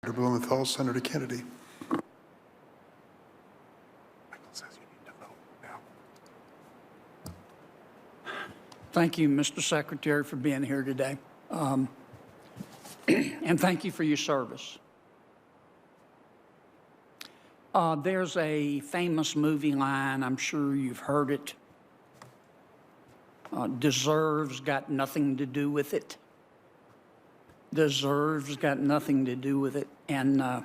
Senator Blumenthal, Senator Kennedy. Thank you, Mr. Secretary, for being here today. And thank you for your service. There's a famous movie line, I'm sure you've heard it. Deserves got nothing to do with it. Deserves got nothing to do with it. And I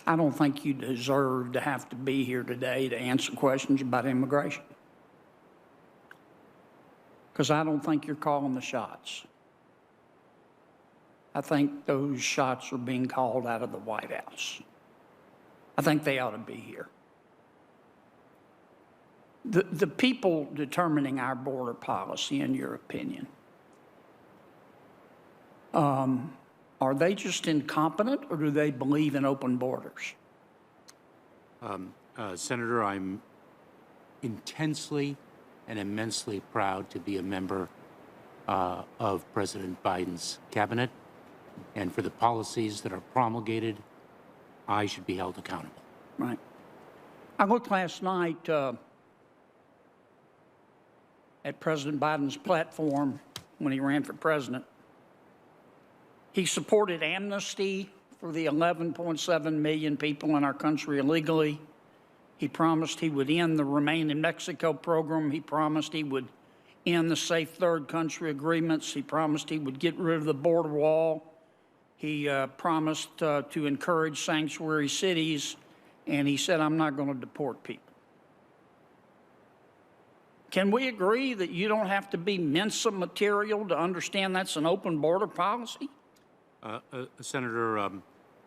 don't think you deserve to have to be here today to answer questions about immigration. Because I don't think you're calling the shots. I think those shots are being called out of the White House. I think they ought to be here. The people determining our border policy, in your opinion, are they just incompetent, or do they believe in open borders? Senator, I'm intensely and immensely proud to be a member of President Biden's cabinet, and for the policies that are promulgated, I should be held accountable. Right. I looked last night at President Biden's platform when he ran for president. He supported amnesty for the 11.7 million people in our country illegally. He promised he would end the Remain in Mexico program. He promised he would end the safe third country agreements. He promised he would get rid of the border wall. He promised to encourage sanctuary cities. And he said, I'm not going to deport people. Can we agree that you don't have to be Mensa material to understand that's an open border policy? Senator,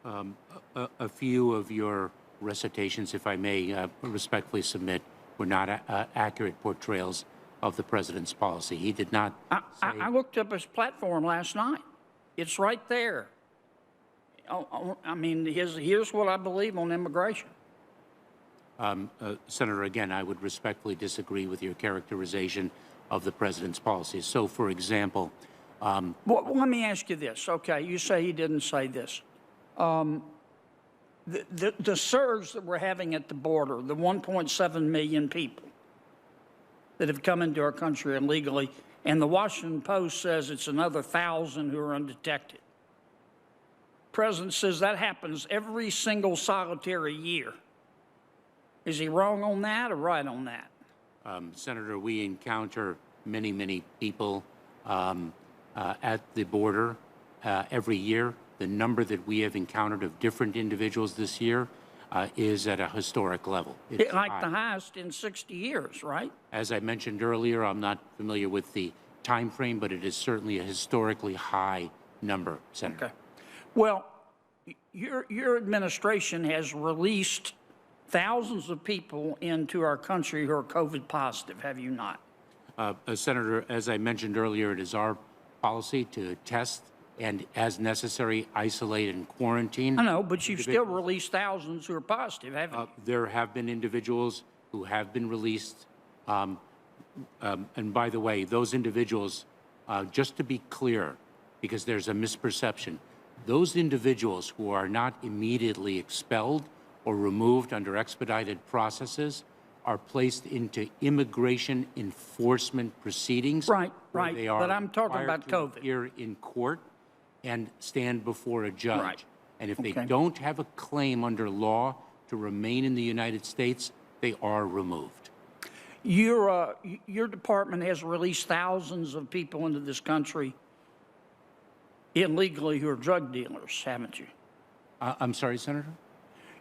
a few of your recitations, if I may respectfully submit, were not accurate portrayals of the president's policy. He did not I looked up his platform last night. It's right there. I mean, here's what I believe on immigration. Senator, again, I would respectfully disagree with your characterization of the president's policies. So, for example... well, let me ask you this. Okay, you say he didn't say this. The surge that we're having at the border, the 1.7 million people that have come into our country illegally, and the Washington Post says it's another 1,000 who are undetected. The president says that happens every single solitary year. Is he wrong on that or right on that? Senator, we encounter many, many people at the border every year. The number that we have encountered of different individuals this year is at a historic level. It's like the highest in 60 years, right? As I mentioned earlier, I'm not familiar with the time frame, but it is certainly a historically high number, Senator. Okay. Well, your administration has released thousands of people into our country who are COVID positive, have you not? Senator, as I mentioned earlier, it is our policy to test and, as necessary, isolate and quarantine. I know, but you've still released thousands who are positive, haven't you? There have been individuals who have been released. And by the way, those individuals, just to be clear, because there's a misperception, those individuals who are not immediately expelled or removed under expedited processes are placed into immigration enforcement proceedings. Right, right. But I'm talking about COVID. Here in court and stand before a judge. Right. And if they don't have a claim under law to remain in the United States, they are removed. Your department has released thousands of people into this country illegally who are drug dealers, haven't you? I'm sorry, Senator?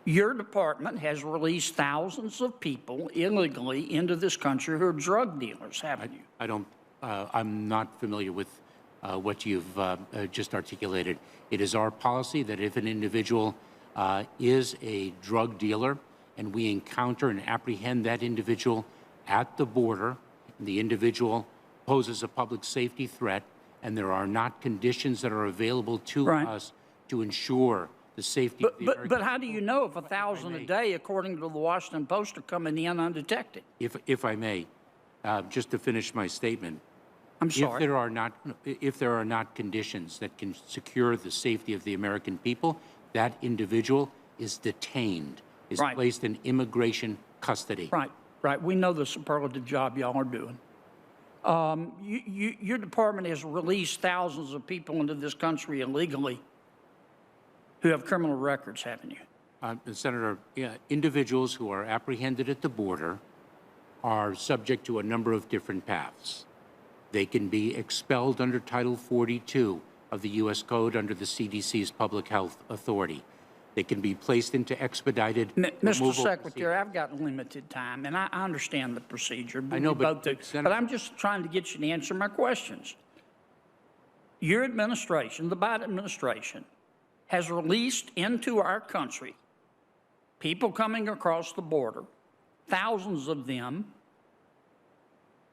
Your department has released thousands of people illegally into this country who are drug dealers, haven't you? I'm not familiar with what you've just articulated. It is our policy that if an individual is a drug dealer and we encounter and apprehend that individual at the border, and the individual poses a public safety threat, and there are not conditions that are available to us to ensure the safety of the American But how do you know if 1,000 a day, according to the Washington Post, are coming in undetected? If I may, just to finish my statement, I'm sorry. If there are not conditions that can secure the safety of the American people, that individual is detained, is Right. placed in immigration custody. Right, right. We know the superlative job y'all are doing. Your department has released thousands of people into this country illegally who have criminal records, haven't you? Senator, individuals who are apprehended at the border are subject to a number of different paths. They can be expelled under Title 42 of the U.S. Code under the CDC's Public Health Authority. They can be placed into expedited removal Mr. Secretary, I've got limited time, and I understand the procedure. I know, but but I'm just trying to get you to answer my questions. Your administration, the Biden administration, has released into our country people coming across the border, thousands of them,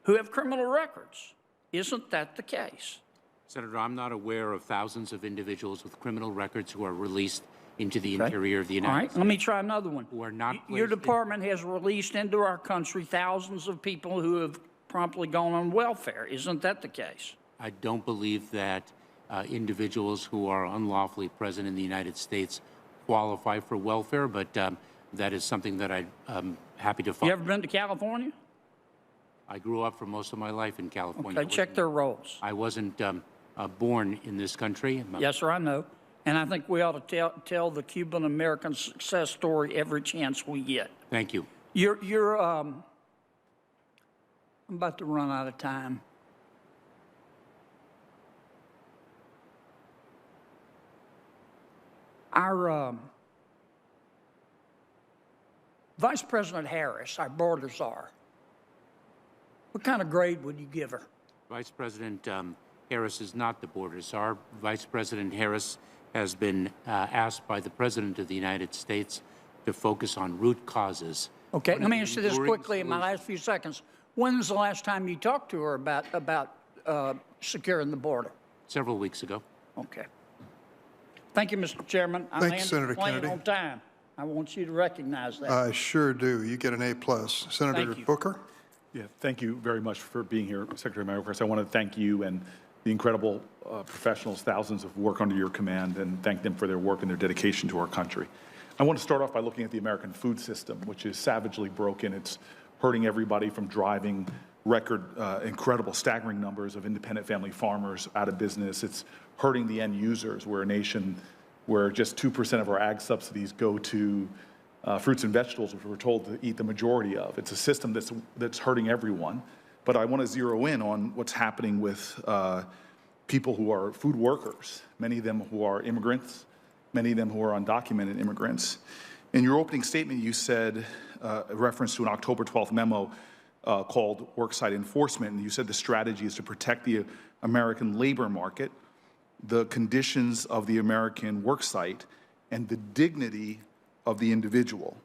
who have criminal records. Isn't that the case? Senator, I'm not aware of thousands of individuals with criminal records who are released into the interior of the United States. All right, let me try another one. Who are not Your placed department has released into our country thousands of people who have promptly gone on welfare. Isn't that the case? I don't believe that individuals who are unlawfully present in the United States qualify for welfare, but that is something that I'm happy to follow. You ever been to California? I grew up for most of my life in California. Okay, check their rolls. I wasn't born in this country. Yes, sir, I know. And I think we ought to tell the Cuban-American success story every chance we get. Thank you. I'm about to run out of time. Our Vice President Harris, our border czar, what kind of grade would you give her? Vice President Harris is not the border czar. Vice President Harris has been asked by the President of the United States to focus on root causes. Okay, let me answer this quickly in my last few seconds. When was the last time you talked to her about securing the border? Several weeks ago. Okay. Thank you, Mr. Chairman. Thank you, Senator playing Kennedy. on time. I want you to recognize that. I sure do. You get an A+. Senator Thank you. Booker? Yeah, thank you very much for being here, Secretary Mayorkas. I want to thank you and the incredible professionals, thousands of work under your command, and thank them for their work and their dedication to our country. I want to start off by looking at the American food system, which is savagely broken. It's hurting everybody from driving incredible, staggering numbers of independent family farmers out of business. It's hurting the end users. We're a nation where just 2% of our ag subsidies go to fruits and vegetables, which we're told to eat the majority of. It's a system that's hurting everyone. But I want to zero in on what's happening with people who are food workers, many of them who are immigrants, many of them who are undocumented immigrants. In your opening statement, you said, a reference to an October 12th memo called Worksite Enforcement, and you said the strategy is to protect the American labor market, the conditions of the American worksite, and the dignity of the individual.